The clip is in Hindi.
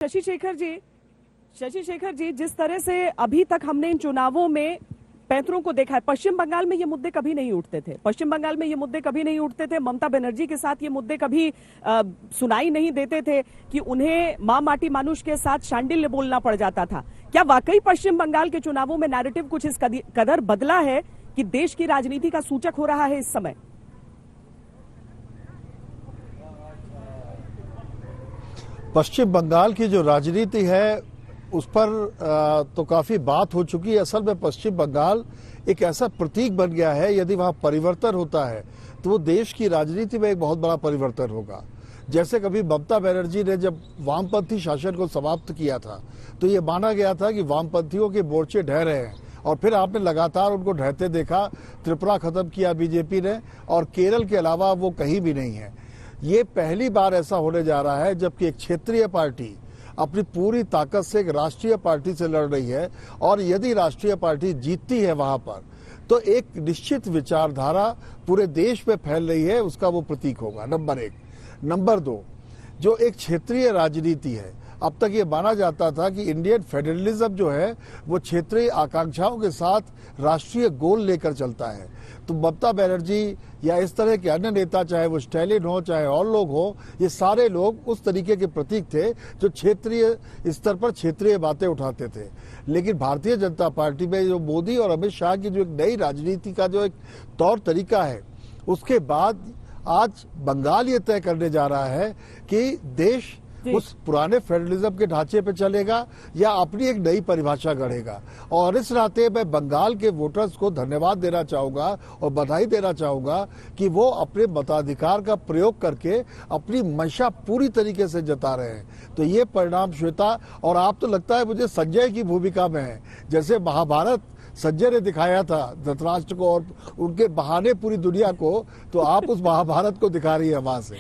शशि शेखर जी, जिस तरह से अभी तक हमने इन चुनावों में पैंतरों को देखा है, पश्चिम बंगाल में ये मुद्दे कभी नहीं उठते थे। ममता बनर्जी के साथ ये मुद्दे कभी सुनाई नहीं देते थे कि उन्हें मां माटी मानुष के साथ शांडिल्य बोलना पड़ जाता था। क्या वाकई पश्चिम बंगाल के चुनावों में नैरेटिव कुछ इस कदर बदला है कि देश की राजनीति का सूचक हो रहा है इस समय? पश्चिम बंगाल की जो राजनीति है उस पर तो काफी बात हो चुकी है। असल में पश्चिम बंगाल एक ऐसा प्रतीक बन गया है, यदि वहां परिवर्तन होता है तो वो देश की राजनीति में एक बहुत बड़ा परिवर्तन होगा। जैसे कभी ममता बनर्जी ने जब वामपंथी शासन को समाप्त किया था तो ये माना गया था कि वामपंथियों के मोर्चे ढह रहे हैं, और फिर आपने लगातार उनको ढहते देखा। त्रिपुरा खत्म किया बीजेपी ने, और केरल के अलावा वो कहीं भी नहीं है। ये पहली बार ऐसा होने जा रहा है जबकि एक क्षेत्रीय पार्टी अपनी पूरी ताकत से एक राष्ट्रीय पार्टी से लड़ रही है, और यदि राष्ट्रीय पार्टी जीतती है वहां पर तो एक निश्चित विचारधारा पूरे देश में फैल रही है, उसका वो प्रतीक होगा। नंबर एक। नंबर दो, जो एक क्षेत्रीय राजनीति है, अब तक ये माना जाता था कि इंडियन फेडरलिज्म जो है वो क्षेत्रीय आकांक्षाओं के साथ राष्ट्रीय गोल लेकर चलता है। तो ममता बनर्जी या इस तरह के अन्य नेता, चाहे वो स्टैलिन हो चाहे और लोग हो, ये सारे लोग उस तरीके के प्रतीक थे जो क्षेत्रीय स्तर पर क्षेत्रीय बातें उठाते थे। लेकिन भारतीय जनता पार्टी में जो मोदी और अमित शाह की जो एक नई राजनीति का जो एक तौर तरीका है, उसके बाद आज बंगाल ये तय करने जा रहा है कि देश उस पुराने फेडरलिज्म के ढांचे पे चलेगा या अपनी एक नई परिभाषा गढ़ेगा। और इस नाते मैं बंगाल के वोटर्स को धन्यवाद देना चाहूंगा और बधाई देना चाहूंगा कि वो अपने मताधिकार का प्रयोग करके अपनी मंशा पूरी तरीके से जता रहे हैं। तो ये परिणाम श्वेता, और आप तो लगता है मुझे संजय की भूमिका में है, जैसे महाभारत संजय ने दिखाया था धृतराष्ट्र को और उनके बहाने पूरी दुनिया को, तो आप उस महाभारत को दिखा रही है वहां से।